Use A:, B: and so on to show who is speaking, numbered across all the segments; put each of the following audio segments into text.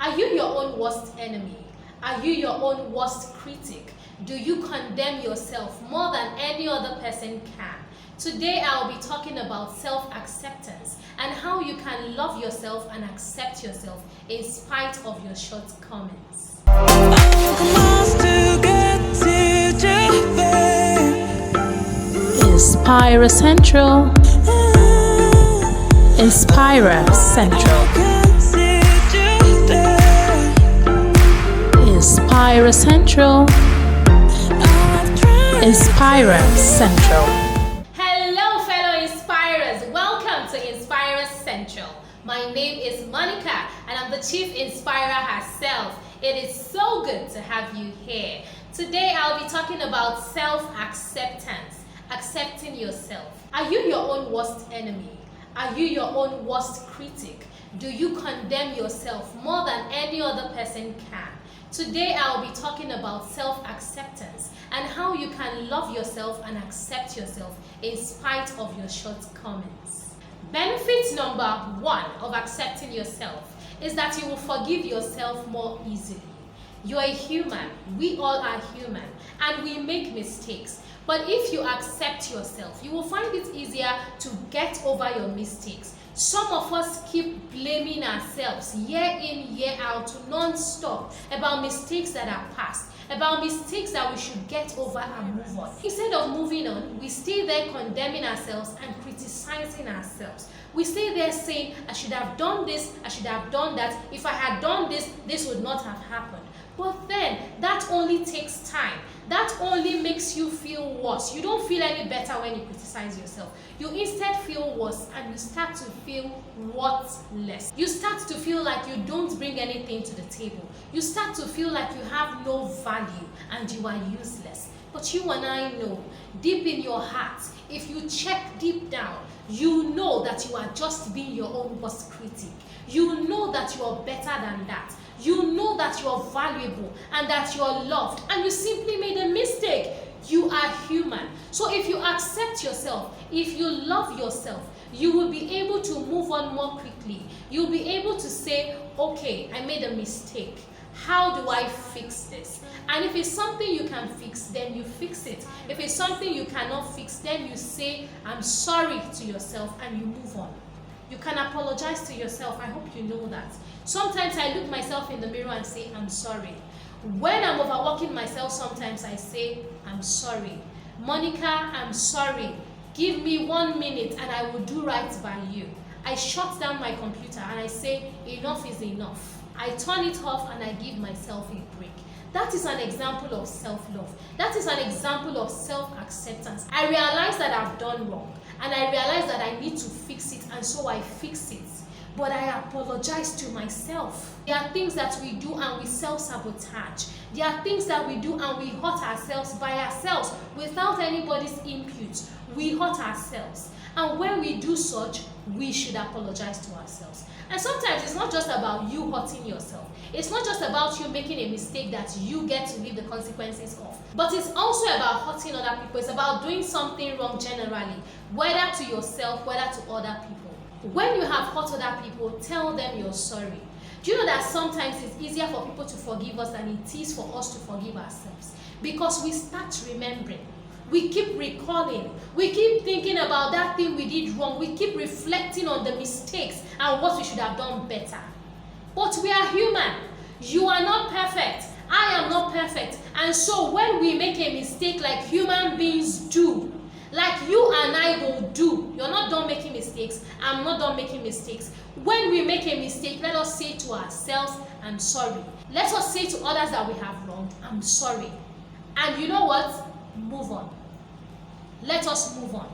A: Are you your own worst enemy? Are you your own worst critic? Do you condemn yourself more than any other person can? Today I'll be talking about self-acceptance and how you can love yourself and accept yourself in spite of your shortcomings. Inspira Central. Inspira Central. Inspira Central. Inspira Central. Hello fellow Inspirers, welcome to Inspira Central. My name is Monica and I'm the Chief Inspirer herself. It is so good to have you here. Today I'll be talking about self-acceptance, accepting yourself. Are you your own worst enemy? Are you your own worst critic? Do you condemn yourself more than any other person can? Today I'll be talking about self-acceptance and how you can love yourself and accept yourself in spite of your shortcomings. Benefit number 1 of accepting yourself is that you will forgive yourself more easily. You're a human, we all are human, and we make mistakes. But if you accept yourself, you will find it easier to get over your mistakes. Some of us keep blaming ourselves year in, year out, non-stop about mistakes that are past, about mistakes that we should get over and move on. Instead of moving on, we stay there condemning ourselves and criticizing ourselves. We stay there saying, I should have done this, I should have done that. If I had done this, this would not have happened. But then, that only takes time. That only makes you feel worse. You don't feel any better when you criticize yourself. You instead feel worse and you start to feel worthless. You start to feel like you don't bring anything to the table. You start to feel like you have no value and you are useless. But you and I know, deep in your heart, if you check deep down, you know that you are just being your own worst critic. You know that you are better than that. You know that you are valuable and that you are loved and you simply made a mistake. You are human. So if you accept yourself, if you love yourself, you will be able to move on more quickly. You'll be able to say, okay, I made a mistake. How do I fix this? And if it's something you can fix, then you fix it. If it's something you cannot fix, then you say, I'm sorry to yourself and you move on. You can apologize to yourself. I hope you know that. Sometimes I look myself in the mirror and say, I'm sorry. When I'm overworking myself, sometimes I say, I'm sorry. Monica, I'm sorry. Give me 1 minute and I will do right by you. I shut down my computer and I say, enough is enough. I turn it off and I give myself a break. That is an example of self-love. That is an example of self-acceptance. I realize that I've done wrong and I realize that I need to fix it, and so I fix it. But I apologize to myself. There are things that we do and we self-sabotage. There are things that we do and we hurt ourselves by ourselves without anybody's input. We hurt ourselves. And when we do such, we should apologize to ourselves. And sometimes it's not just about you hurting yourself. It's not just about you making a mistake that you get to live the consequences of. But it's also about hurting other people. It's about doing something wrong generally, whether to yourself, whether to other people. When you have hurt other people, tell them you're sorry. Do you know that sometimes it's easier for people to forgive us than it is for us to forgive ourselves? Because we start remembering. We keep recalling. We keep thinking about that thing we did wrong. We keep reflecting on the mistakes and what we should have done better. But we are human. You are not perfect. I am not perfect. And so when we make a mistake like human beings do, like you and I will do, you're not done making mistakes, I'm not done making mistakes. When we make a mistake, let us say to ourselves, I'm sorry. Let us say to others that we have wronged, I'm sorry. And you know what? Move on. Let us move on.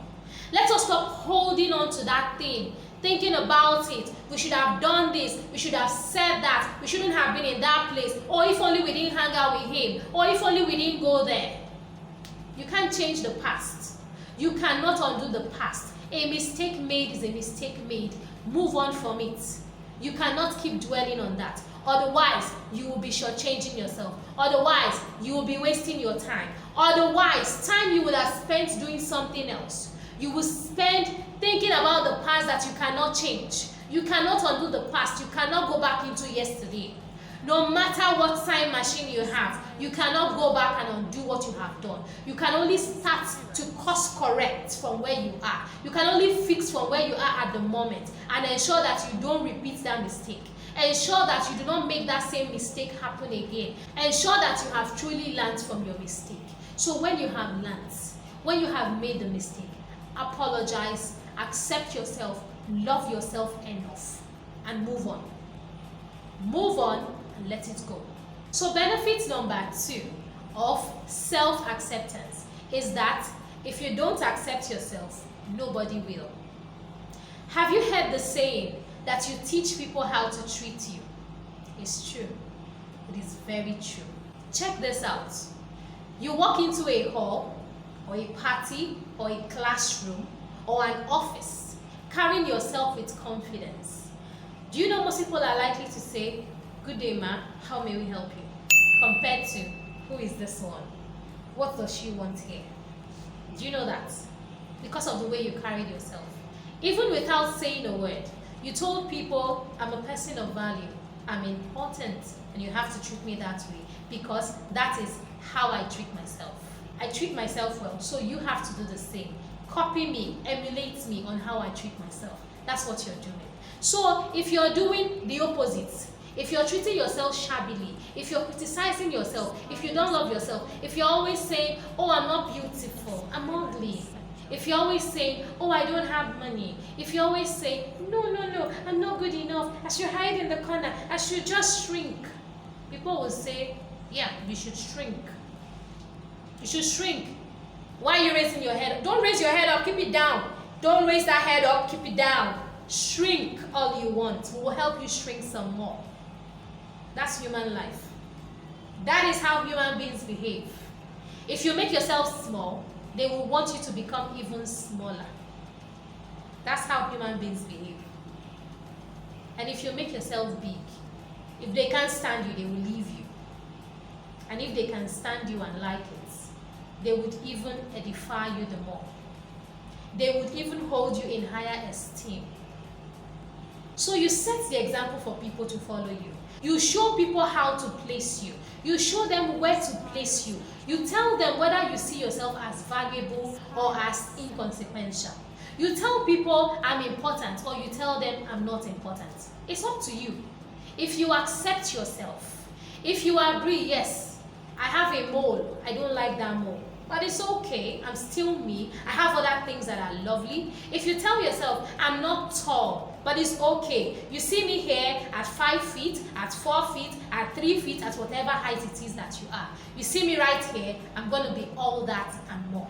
A: Let us stop holding on to that thing, thinking about it. We should have done this. We should have said that. We shouldn't have been in that place. Or if only we didn't hang out with him. Or if only we didn't go there. You can't change the past. You cannot undo the past. A mistake made is a mistake made. Move on from it. You cannot keep dwelling on that. Otherwise, you will be shortchanging yourself. Otherwise, you will be wasting your time. Otherwise, time you would have spent doing something else. You will spend thinking about the past that you cannot change. You cannot undo the past. You cannot go back into yesterday. No matter what time machine you have, you cannot go back and undo what you have done. You can only start to course correct from where you are. You can only fix from where you are at the moment and ensure that you don't repeat that mistake. Ensure that you do not make that same mistake happen again. Ensure that you have truly learned from your mistake. So when you have learned, when you have made the mistake, apologize, accept yourself, love yourself enough, and move on. Move on and let it go. So benefit number 2 of self-acceptance is that if you don't accept yourself, nobody will. Have you heard the saying that you teach people how to treat you? It's true. It is very true. Check this out. You walk into a hall or a party or a classroom or an office carrying yourself with confidence. Do you know most people are likely to say, "Good day, ma, how may we help you?" compared to, "Who is this one? What does she want here?" Do you know that? Because of the way you carried yourself. Even without saying a word, you told people, "I'm a person of value, I'm important, and you have to treat me that way because that is how I treat myself. I treat myself well, so you have to do the same. Copy me, emulate me on how I treat myself." That's what you're doing. So if you're doing the opposite, if you're treating yourself shabbily, if you're criticizing yourself, if you don't love yourself, if you're always saying, "Oh, I'm not beautiful, I'm ugly," if you're always saying, "Oh, I don't have money," if you always say, no, I'm not good enough, I should hide in the corner, I should just shrink," people will say, "Yeah, you should shrink. You should shrink. Why are you raising your head up? Don't raise your head up, keep it down. Don't raise that head up, keep it down. Shrink all you want. We will help you shrink some more." That's human life. That is how human beings behave. If you make yourself small, they will want you to become even smaller. That's how human beings behave. And if you make yourself big, if they can't stand you, they will leave you. And if they can stand you and like it, they would even edify you the more. They would even hold you in higher esteem. So you set the example for people to follow you. You show people how to place you. You show them where to place you. You tell them whether you see yourself as valuable or as inconsequential. You tell people, "I'm important," or you tell them, "I'm not important." It's up to you. If you accept yourself, if you agree, "Yes, I have a mole, I don't like that mole, but it's okay, I'm still me, I have other things that are lovely." If you tell yourself, "I'm not tall, but it's okay, you see me here at 5 feet, at 4 feet, at 3 feet, at whatever height it is that you are. You see me right here, I'm going to be all that and more."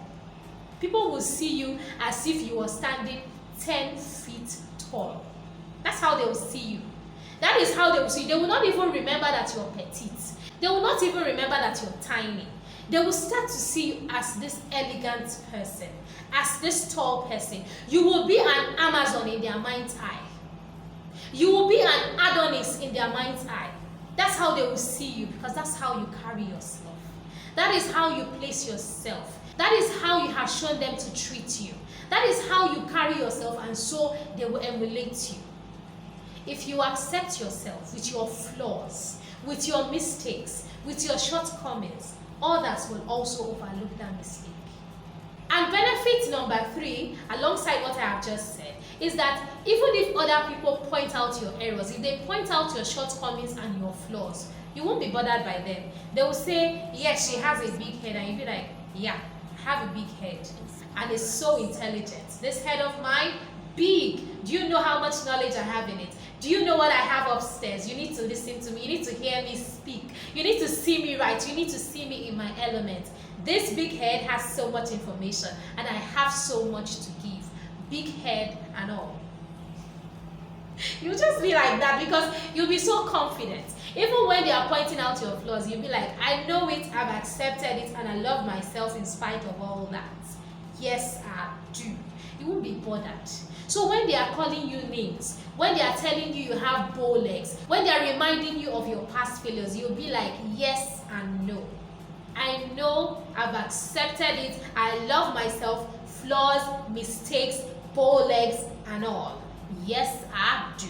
A: People will see you as if you were standing 10 feet tall. That's how they will see you. That is how they will see you. They will not even remember that you're petite. They will not even remember that you're tiny. They will start to see you as this elegant person, as this tall person. You will be an Amazon in their mind's eye. You will be an Adonis in their mind's eye. That's how they will see you, because that's how you carry yourself. That is how you place yourself. That is how you have shown them to treat you. That is how you carry yourself, and so they will emulate you. If you accept yourself with your flaws, with your mistakes, with your shortcomings, others will also overlook that mistake. And benefit number 3, alongside what I have just said, is that even if other people point out your errors, if they point out your shortcomings and your flaws, you won't be bothered by them. They will say, "Yes, she has a big head," and you'll be like, "Yeah, I have a big head, and it's so intelligent. This head of mine, big. Do you know how much knowledge I have in it? Do you know what I have upstairs? You need to listen to me. You need to hear me speak. You need to see me right. You need to see me in my element. This big head has so much information, and I have so much to give. Big head and all." You'll just be like that because you'll be so confident. Even when they are pointing out your flaws, you'll be like, "I know it, I've accepted it, and I love myself in spite of all that. Yes, I do." You won't be bothered. So when they are calling you names, when they are telling you you have bow legs, when they are reminding you of your past failures, you'll be like, "Yes and no. I know, I've accepted it, I love myself, flaws, mistakes, bow legs and all. Yes, I do."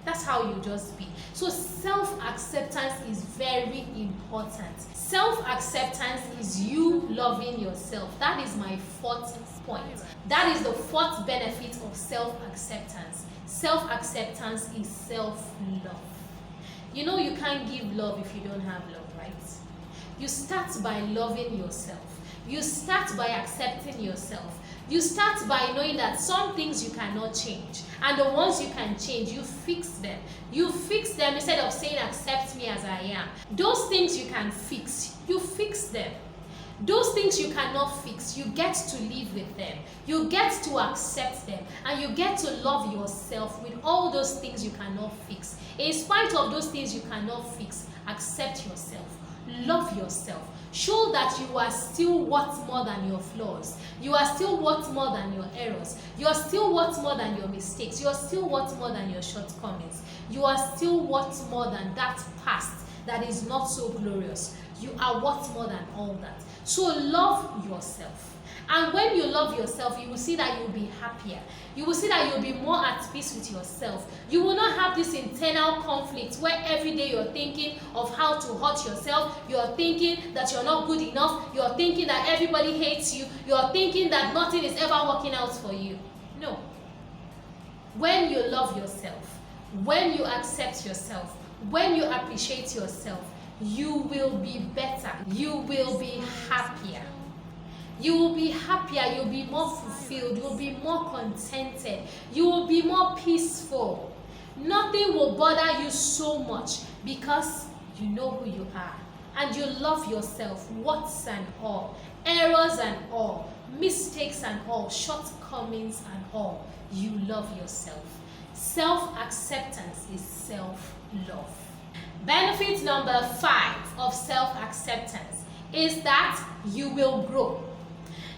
A: That's how you just be. So self-acceptance is very important. Self-acceptance is you loving yourself. That is my fourth point. That is the fourth benefit of self-acceptance. Self-acceptance is self-love. You know you can't give love if you don't have love, right? You start by loving yourself. You start by accepting yourself. You start by knowing that some things you cannot change, and the ones you can change, you fix them. You fix them instead of saying accept me as I am. Those things you can fix, you fix them. Those things you cannot fix, you get to live with them. You get to accept them, and you get to love yourself with all those things you cannot fix. In spite of those things you cannot fix, accept yourself. Love yourself. Show that you are still worth more than your flaws. You are still worth more than your errors. You are still worth more than your mistakes. You are still worth more than your shortcomings. You are still worth more than that past that is not so glorious. You are worth more than all that. So love yourself. And when you love yourself, you will see that you'll be happier. You will see that you'll be more at peace with yourself. You will not have this internal conflict where every day you're thinking of how to hurt yourself. You're thinking that you're not good enough. You're thinking that everybody hates you. You're thinking that nothing is ever working out for you. No. When you love yourself, when you accept yourself, when you appreciate yourself, you will be better. You will be happier. You will be happier, you'll be more fulfilled, you'll be more contented, you will be more peaceful. Nothing will bother you so much because you know who you are and you love yourself, warts and all, errors and all, mistakes and all, shortcomings and all. You love yourself. Self-acceptance is self-love. Benefit number 5 of self-acceptance is that you will grow.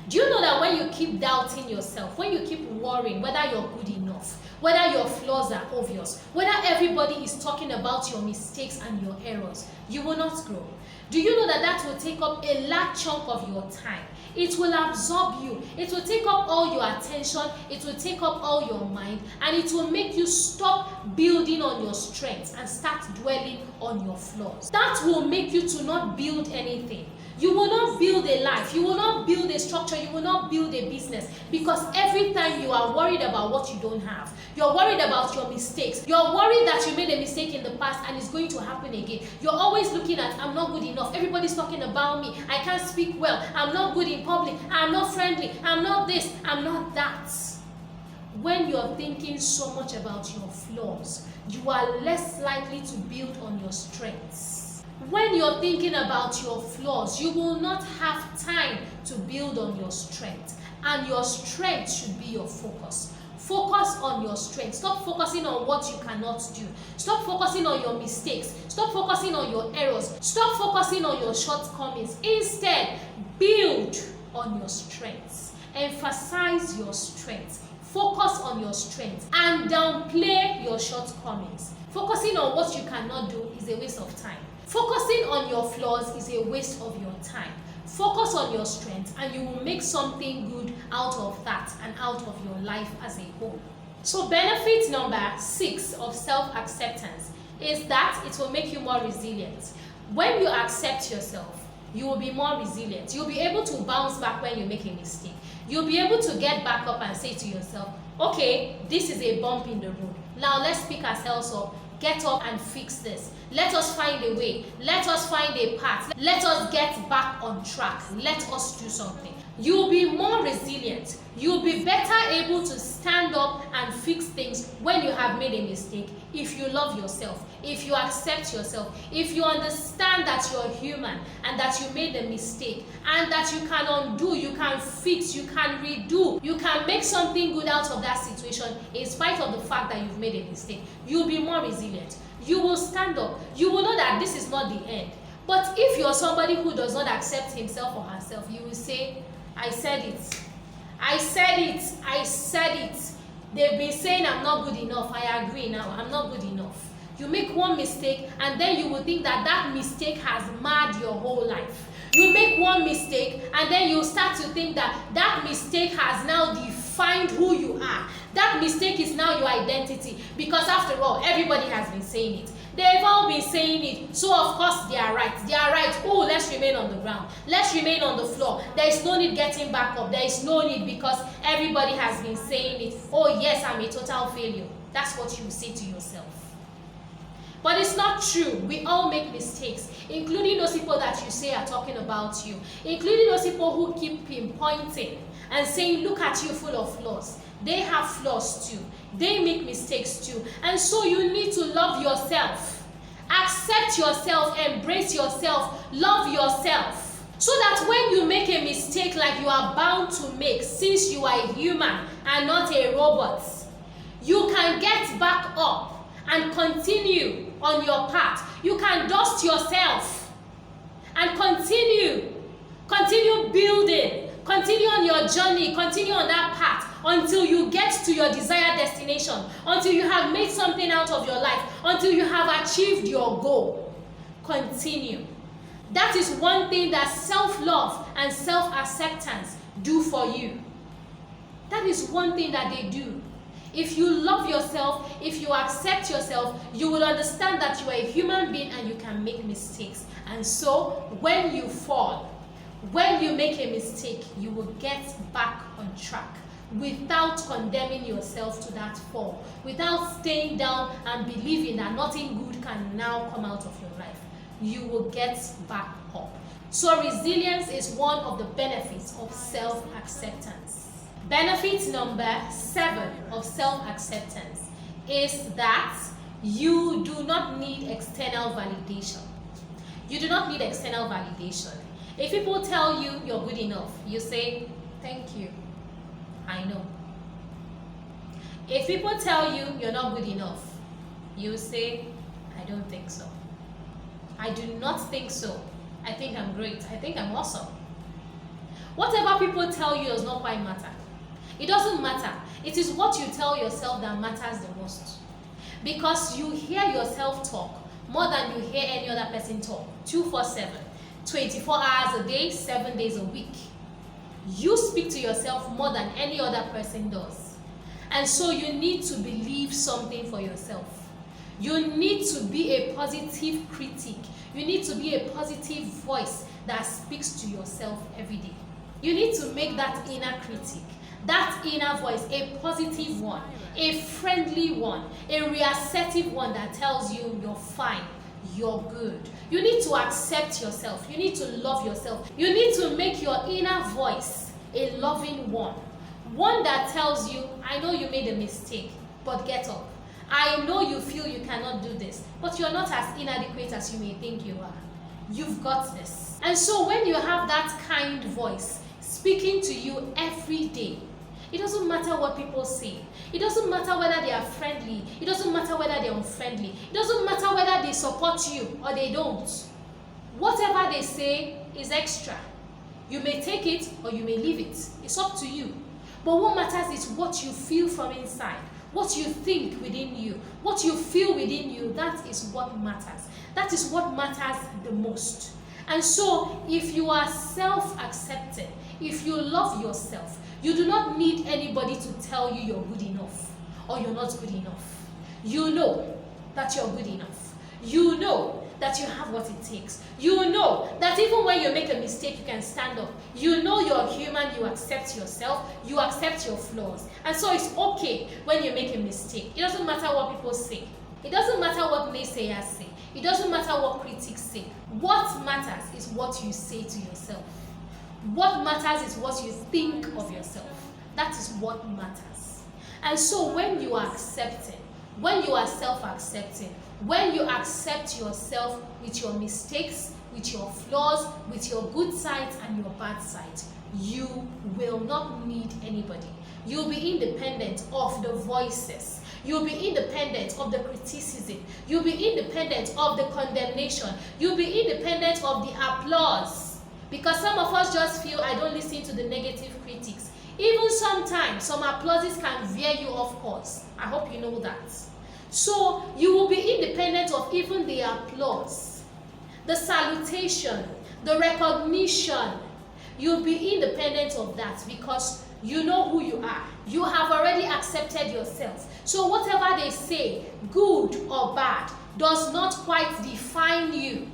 A: Do you know that when you keep doubting yourself, when you keep worrying whether you're good enough, whether your flaws are obvious, whether everybody is talking about your mistakes and your errors, you will not grow? Do you know that that will take up a large chunk of your time? It will absorb you. It will take up all your attention. It will take up all your mind. And it will make you stop building on your strengths and start dwelling on your flaws. That will make you to not build anything. You will not build a life. You will not build a structure. You will not build a business. Because every time you are worried about what you don't have, you're worried about your mistakes. You're worried that you made a mistake in the past and it's going to happen again. You're always looking at, I'm not good enough. Everybody's talking about me. I can't speak well. I'm not good in public. I'm not friendly. I'm not this. I'm not that. When you're thinking so much about your flaws, you are less likely to build on your strengths. When you're thinking about your flaws, you will not have time to build on your strength. And your strength should be your focus. Focus on your strength. Stop focusing on what you cannot do. Stop focusing on your mistakes. Stop focusing on your errors. Stop focusing on your shortcomings. Instead, build on your strengths. Emphasize your strengths. Focus on your strengths and downplay your shortcomings. Focusing on what you cannot do is a waste of time. Focusing on your flaws is a waste of your time. Focus on your strengths and you will make something good out of that and out of your life as a whole. So benefit number 6 of self-acceptance is that it will make you more resilient. When you accept yourself, you will be more resilient. You'll be able to bounce back when you make a mistake. You'll be able to get back up and say to yourself, okay, this is a bump in the road. Now let's pick ourselves up, get up and fix this. Let us find a way. Let us find a path. Let us get back on track. Let us do something. You'll be more resilient. You'll be better able to stand up and fix things when you have made a mistake if you love yourself, if you accept yourself, if you understand that you're human and that you made a mistake and that you can undo, you can fix, you can redo, you can make something good out of that situation in spite of the fact that you've made a mistake. You'll be more resilient. You will stand up. You will know that this is not the end. But if you're somebody who does not accept himself or herself, you will say, I said it. I said it. I said it. They've been saying I'm not good enough. I agree now. I'm not good enough. You make one mistake and then you will think that that mistake has marred your whole life. You make one mistake and then you start to think that that mistake has now defined who you are. That mistake is now your identity because after all, everybody has been saying it. They've all been saying it, so of course they are right. They are right. Oh, let's remain on the ground. Let's remain on the floor. There is no need getting back up. There is no need because everybody has been saying it. Oh yes, I'm a total failure. That's what you say to yourself. But it's not true. We all make mistakes, including those people that you say are talking about you, including those people who keep pinpointing and saying, look at you full of flaws. They have flaws too. They make mistakes too. And so you need to love yourself. Accept yourself, embrace yourself, love yourself. So that when you make a mistake like you are bound to make, since you are a human and not a robot, you can get back up and continue on your path. You can dust yourself and continue building, continue on your journey, continue on that path until you get to your desired destination, until you have made something out of your life, until you have achieved your goal. Continue. That is one thing that self-love and self-acceptance do for you. That is one thing that they do. If you love yourself, if you accept yourself, you will understand that you are a human being and you can make mistakes. And so, when you fall, when you make a mistake, you will get back on track without condemning yourself to that fall, without staying down and believing that nothing good can now come out of your life. You will get back up. So resilience is one of the benefits of self-acceptance. Benefit number 7 of self-acceptance is that you do not need external validation. You do not need external validation. If people tell you you're good enough, you say, thank you, I know. If people tell you you're not good enough, you say, I don't think so. I do not think so. I think I'm great. I think I'm awesome. Whatever people tell you does not quite matter. It doesn't matter. It is what you tell yourself that matters the most. Because you hear yourself talk more than you hear any other person talk. 24/7, 24 hours a day, 7 days a week. You speak to yourself more than any other person does. And so you need to believe something for yourself. You need to be a positive critic. You need to be a positive voice that speaks to yourself every day. You need to make that inner critic, that inner voice, a positive one, a friendly one, a reassertive one that tells you you're fine, you're good. You need to accept yourself. You need to love yourself. You need to make your inner voice a loving one. One that tells you, I know you made a mistake, but get up. I know you feel you cannot do this, but you're not as inadequate as you may think you are. You've got this. And so when you have that kind voice speaking to you every day, it doesn't matter what people say. It doesn't matter whether they are friendly. It doesn't matter whether they're unfriendly. It doesn't matter whether they support you or they don't. Whatever they say is extra. You may take it or you may leave it. It's up to you. But what matters is what you feel from inside. What you think within you, what you feel within you, that is what matters. That is what matters the most. And so, if you are self-accepted, if you love yourself, you do not need anybody to tell you you're good enough or you're not good enough. You know that you're good enough. You know that you have what it takes. You know that even when you make a mistake, you can stand up. You know you're human, you accept yourself, you accept your flaws. And so it's okay when you make a mistake. It doesn't matter what people say. It doesn't matter what naysayers say. It doesn't matter what critics say. What matters is what you say to yourself. What matters is what you think of yourself. That is what matters. And so when you are accepting, when you are self-accepting, when you accept yourself with your mistakes, with your flaws, with your good sides and your bad sides, you will not need anybody. You'll be independent of the voices. You'll be independent of the criticism. You'll be independent of the condemnation. You'll be independent of the applause. Because some of us just feel, I don't listen to the negative critics. Even sometimes, some applauses can veer you off course. I hope you know that. So you will be independent of even the applause, the salutation, the recognition. You'll be independent of that because you know who you are. You have already accepted yourself. So whatever they say, good or bad, does not quite define you,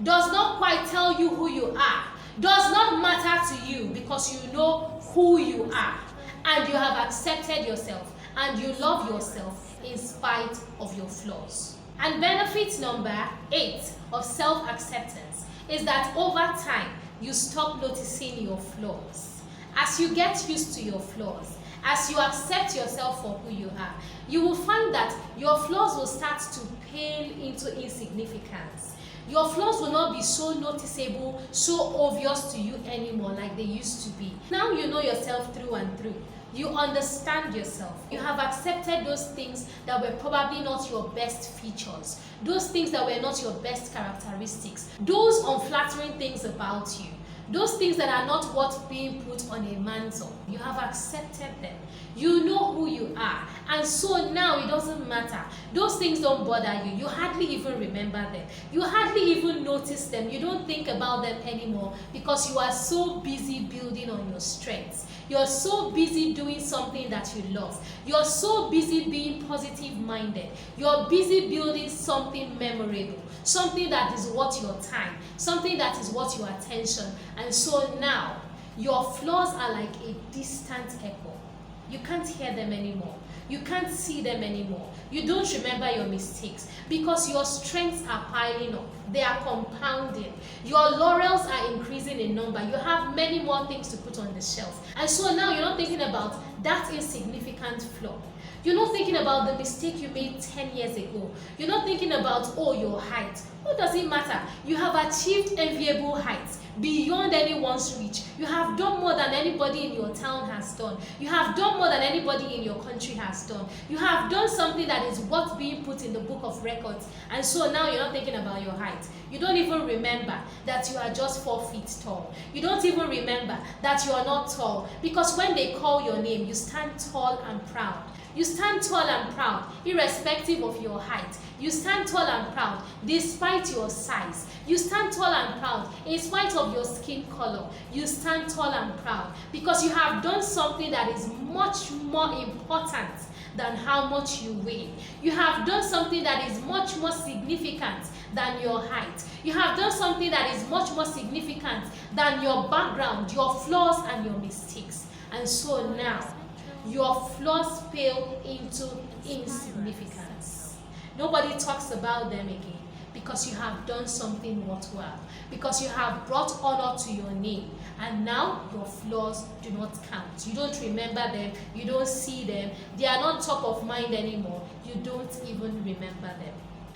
A: does not quite tell you who you are, does not matter to you because you know who you are and you have accepted yourself and you love yourself in spite of your flaws. And benefit number 8 of self-acceptance is that over time, you stop noticing your flaws. As you get used to your flaws, as you accept yourself for who you are, you will find that your flaws will start to pale into insignificance. Your flaws will not be so noticeable, so obvious to you anymore like they used to be. Now you know yourself through and through. You understand yourself. You have accepted those things that were probably not your best features, those things that were not your best characteristics, those unflattering things about you, those things that are not worth being put on a mantle. You have accepted them. You know who you are. And so now it doesn't matter. Those things don't bother you. You hardly even remember them. You hardly even notice them. You don't think about them anymore because you are so busy building on your strengths. You're so busy doing something that you love. You're so busy being positive-minded. You're busy building something memorable, something that is worth your time, something that is worth your attention. And so now, your flaws are like a distant echo. You can't hear them anymore. You can't see them anymore. You don't remember your mistakes because your strengths are piling up. They are compounding. Your laurels are increasing in number. You have many more things to put on the shelf. And so now you're not thinking about that insignificant flaw. You're not thinking about the mistake you made 10 years ago. You're not thinking about, oh, your height. What does it matter? You have achieved enviable heights beyond anyone's reach. You have done more than anybody in your town has done. You have done more than anybody in your country has done. You have done something that is worth being put in the book of records. And so now you're not thinking about your height. You don't even remember that you are just 4 feet tall. You don't even remember that you are not tall, because when they call your name, you stand tall and proud. You stand tall and proud, irrespective of your height. You stand tall and proud, despite your size. You stand tall and proud, in spite of your skin color. You stand tall and proud, because you have done something that is much more important than how much you weigh. You have done something that is much more significant than your height. You have done something that is much more significant than your background, your flaws, and your mistakes. And so now, your flaws pale into insignificance. Nobody talks about them again because you have done something worthwhile, because you have brought honor to your name, and now your flaws do not count. You don't remember them, you don't see them, they are not top of mind anymore, you don't even remember them.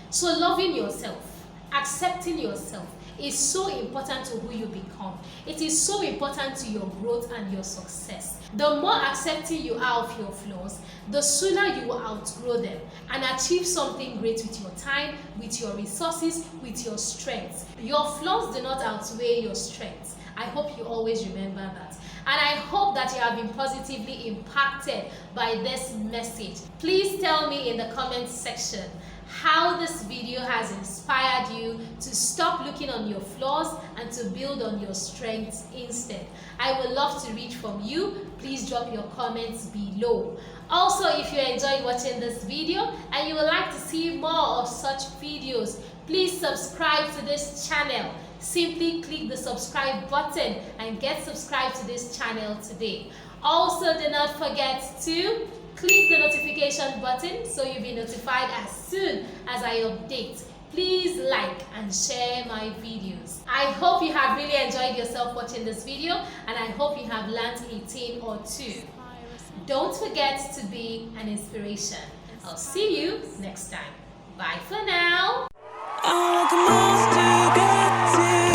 A: So loving yourself, accepting yourself is so important to who you become. It is so important to your growth and your success. The more accepting you are of your flaws, the sooner you will outgrow them and achieve something great with your time, with your resources, with your strengths. Your flaws do not outweigh your strengths. I hope you always remember that. And I hope that you have been positively impacted by this message. Please tell me in the comments section how this video has inspired you to stop looking on your flaws and to build on your strengths instead. I would love to read from you. Please drop your comments below. Also, if you enjoyed watching this video and you would like to see more of such videos, please subscribe to this channel. Simply click the subscribe button and get subscribed to this channel today. Also, do not forget to click the notification button so you'll be notified as soon as I update. Please like and share my videos. I hope you have really enjoyed yourself watching this video, and I hope you have learned a thing or two. Don't forget to be an inspiration. I'll see you next time. Bye for now.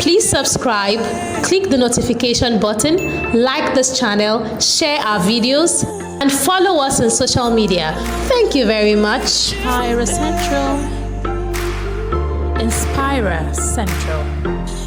A: Please subscribe, click the notification button, like this channel, share our videos, and follow us on social media. Thank you very much.
B: Inspira Central.